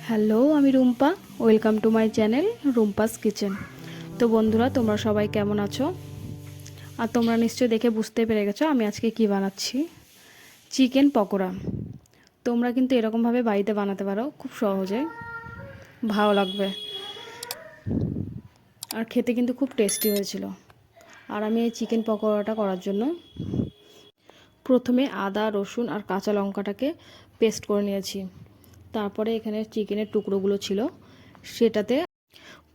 Hello, আমি Rumpa. Welcome to my channel Rumpa's kitchen. তো বন্ধুরা, তোমরা সবাই কেমন আছো? আর তোমরা নিশ্চয়ই দেখে বুঝতে পেরে গেছো আমি আজকে কি বানাচ্ছি। চিকেন পকোড়া। তোমরা কিন্তু এরকমভাবে বাড়িতে বানাতে পারো, খুব সহজে, ভালো লাগবে। আর খেতে কিন্তু খুব টেস্টি হয়েছিল। আর আমি এই চিকেন পকোড়াটা করার জন্য প্রথমে আদা, রসুন আর কাঁচা লঙ্কাটাকে পেস্ট করে নিয়েছি। তারপরে এখানে চিকেনের টুকরোগুলো ছিল, সেটাতে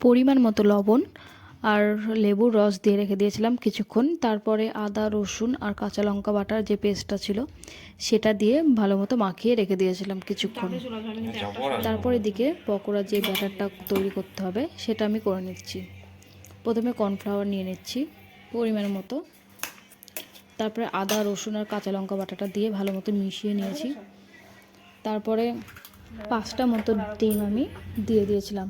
পরিমাণ মতো লবণ আর লেবুর রস দিয়ে রেখে দিয়েছিলাম কিছুক্ষণ। তারপরে আদা, রসুন আর কাঁচা লঙ্কা বাটার যে পেস্টটা ছিল সেটা দিয়ে ভালো মতো মাখিয়ে রেখে দিয়েছিলাম কিছুক্ষণ। তারপর এদিকে পকোড়ার যে ব্যাটারটা তৈরি করতে হবে সেটা আমি করে নিচ্ছি। প্রথমে কর্নফ্লাওয়ার নিয়ে নিচ্ছি পরিমাণ মতো। তারপরে আদা, রসুন আর কাঁচা লঙ্কা বাটাটা দিয়ে ভালো মতো মিশিয়ে নিয়েছি। তারপরে 5টা মতো ডিম আমি দিয়ে দিয়েছিলাম।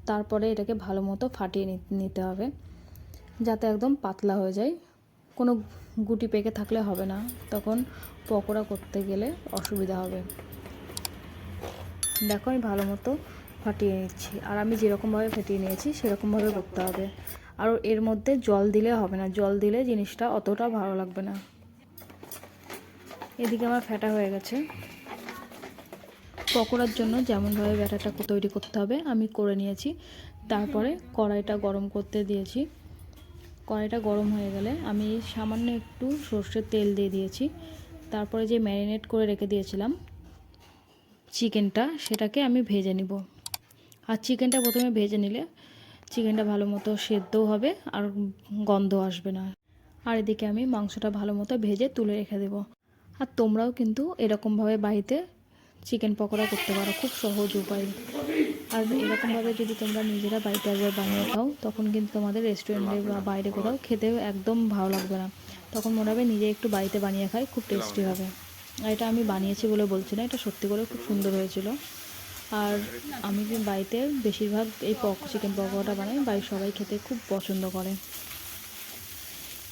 তারপরে এটাকে ভালো মতো ফাটিয়ে নিতে হবে, যাতে একদম পাতলা হয়ে যায়। কোনো গুটি পেকে থাকলে হবে না, তখন পকোড়া করতে গেলে অসুবিধা হবে। দেখো, আমি ভালো মতো ফাটিয়ে নিচ্ছি। আর আমি যেরকমভাবে ফাটিয়ে নিয়েছি সেরকমভাবে করতে হবে। আর এর মধ্যে জল দিলে হবে না, জল দিলে জিনিসটা অতটা ভালো লাগবে না। এদিকে আমার ফাটা হয়ে গেছে। পকোড়ার জন্য যেমনভাবে ব্যাটারটা তৈরি করতে হবে আমি করে নিয়েছি। তারপরে কড়াইটা গরম করতে দিয়েছি। কড়াইটা গরম হয়ে গেলে আমি সামান্য একটু সর্ষের তেল দিয়ে দিয়েছি। তারপরে যে ম্যারিনেট করে রেখে দিয়েছিলাম চিকেনটা, সেটাকে আমি ভেজে নিব। আর চিকেনটা প্রথমে ভেজে নিলে চিকেনটা ভালো মতো সেদ্ধও হবে আর গন্ধ আসবে না। আর এদিকে আমি মাংসটা ভালো মতো ভেজে তুলে রেখে দেব। আর তোমরাও কিন্তু এরকমভাবে বাড়িতে চিকেন পকোড়া করতে পারো, খুব সহজ উপায়। আর এরকমভাবে যদি তোমরা নিজেরা বাড়িতে একবার বানিয়ে খাও, তখন কিন্তু তোমাদের রেস্টুরেন্টে বা বাইরে কোথাও খেতেও একদম ভালো লাগবে না। তখন মনে হবে নিজে একটু বাড়িতে বানিয়ে খাই, খুব টেস্টি হবে। আর এটা আমি বানিয়েছি বলে বলছি না, এটা সত্যি করে খুব সুন্দর হয়েছিল। আর আমি বাড়িতে বেশিরভাগ এই চিকেন পকোড়াটা বানাই, বাড়ির সবাই খেতে খুব পছন্দ করে।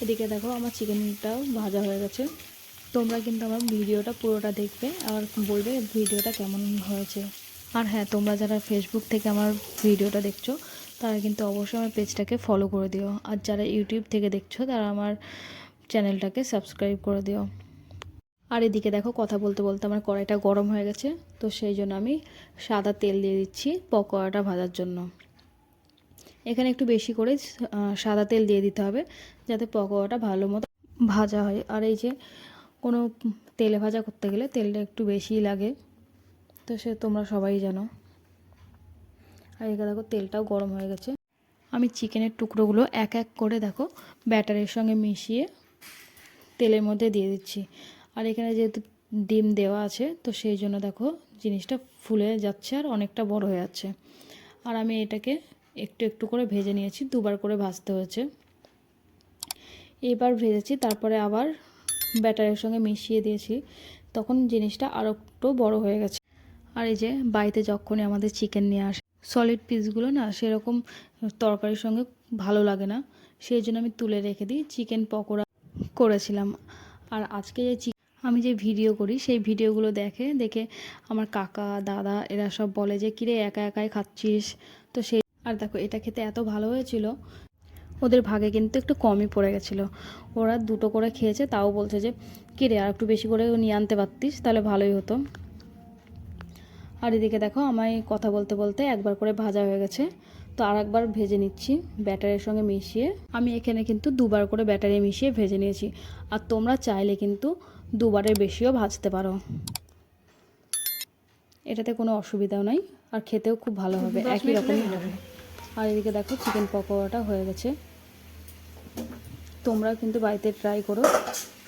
এদিকে দেখো, আমার চিকেনটাও ভাজা হয়ে গেছে। তোমরা কিন্তু আমার ভিডিওটা পুরোটা দেখবে আর বলবে ভিডিওটা কেমন হয়েছে। আর হ্যাঁ, তোমরা যারা ফেসবুক থেকে আমার ভিডিওটা দেখছো তারা কিন্তু অবশ্যই আমার পেজটাকে ফলো করে দিও। আর যারা ইউটিউব থেকে দেখছো তারা আমার চ্যানেলটাকে সাবস্ক্রাইব করে দিও। আর এদিকে দেখো, কথা বলতে বলতে আমার কড়াইটা গরম হয়ে গেছে। তো সেই জন্য আমি সাদা তেল দিয়ে দিচ্ছি পকোড়াটা ভাজার জন্য। এখানে একটু বেশি করে সাদা তেল দিয়ে দিতে হবে, যাতে পকোড়াটা ভালো মতো ভাজা হয়। আর এই যে কোনো তেলে ভাজা করতে গেলে তেলটা একটু বেশিই লাগে, তো সে তোমরা সবাই জানো। আর এখানে দেখো তেলটাও গরম হয়ে গেছে। আমি চিকেনের টুকরোগুলো এক এক করে দেখো ব্যাটারের সঙ্গে মিশিয়ে তেলের মধ্যে দিয়ে দিচ্ছি। আর এখানে যেহেতু ডিম দেওয়া আছে, তো সেই জন্য দেখো জিনিসটা ফুলে যাচ্ছে আর অনেকটা বড় হয়ে যাচ্ছে। আর আমি এটাকে একটু একটু করে ভেজে নিয়েছি, দুবার করে ভাজতে হয়েছে। এবার ভেজেছি, তারপরে আবার ব্যাটারের সঙ্গে মিশিয়ে দিয়েছি, তখন জিনিসটা আরও একটু বড় হয়ে গেছে। আর এই যে বাড়িতে যখনই আমাদের চিকেন নিয়ে আসে, সলিড পিসগুলো না সেরকম তরকারির সঙ্গে ভালো লাগে না, সেই জন্য আমি তুলে রেখে দিই। চিকেন পকোড়া করেছিলাম। আর আজকে যে আমি যে ভিডিও করি সেই ভিডিওগুলো দেখে দেখে আমার কাকা, দাদা এরা সব বলে যে কিরে একা একাই খাচ্ছিস। তো সেই আর দেখো, এটা খেতে এত ভালো হয়েছিল, ওদের ভাগে কিন্তু একটু কমই পড়ে গেছিলো। ওরা 2টো করে খেয়েছে, তাও বলছে যে কিরে আর একটু বেশি করে নিয়ে আনতে পারতিস, তাহলে ভালোই হতো। আর এদিকে দেখো, আমায় কথা বলতে বলতে একবার করে ভাজা হয়ে গেছে। তো আর একবার ভেজে নিচ্ছি ব্যাটারের সঙ্গে মিশিয়ে। আমি এখানে কিন্তু 2বার করে ব্যাটারে মিশিয়ে ভেজে নিয়েছি। আর তোমরা চাইলে কিন্তু 2বারের বেশিও ভাজতে পারো, এটাতে কোনো অসুবিধাও নাই। আর খেতেও খুব ভালো হবে, একই রকমই হবে। আর এদিকে দেখো চিকেন পকোড়াটা হয়ে গেছে। তোমরা কিন্তু বাড়িতে ট্রাই করো,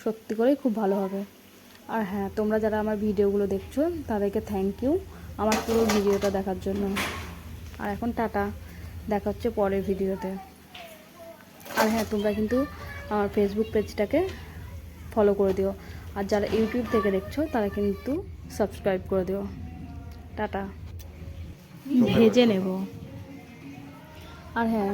সত্যি করেই খুব ভালো হবে। আর হ্যাঁ, তোমরা যারা আমার ভিডিওগুলো দেখছো তাদেরকে থ্যাংক ইউ আমার পুরো ভিডিওটা দেখার জন্য। আর এখন টাটা, দেখা হচ্ছে পরের ভিডিওতে। আর হ্যাঁ, তোমরা কিন্তু আমার ফেসবুক পেজটাকে ফলো করে দিও। আর যারা ইউটিউব থেকে দেখছো তারা কিন্তু সাবস্ক্রাইব করে দিও। টাটা। ভেজে নেব। আর হ্যাঁ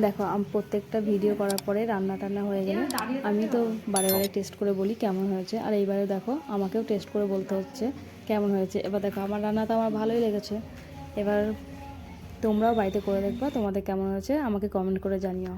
দেখো, আমি প্রত্যেকটা ভিডিও করার পরে রান্না টান্না হয়ে গেলে আমি তো বারে বারে টেস্ট করে বলি কেমন হয়েছে। আর এইবারে দেখো আমাকেও টেস্ট করে বলতে হচ্ছে কেমন হয়েছে। এবার দেখো, আমার রান্না তো আমার ভালোই লেগেছে, এবার তোমরাও বাড়িতে করে দেখবা, তোমাদের কেমন হয়েছে আমাকে কমেন্ট করে জানিও।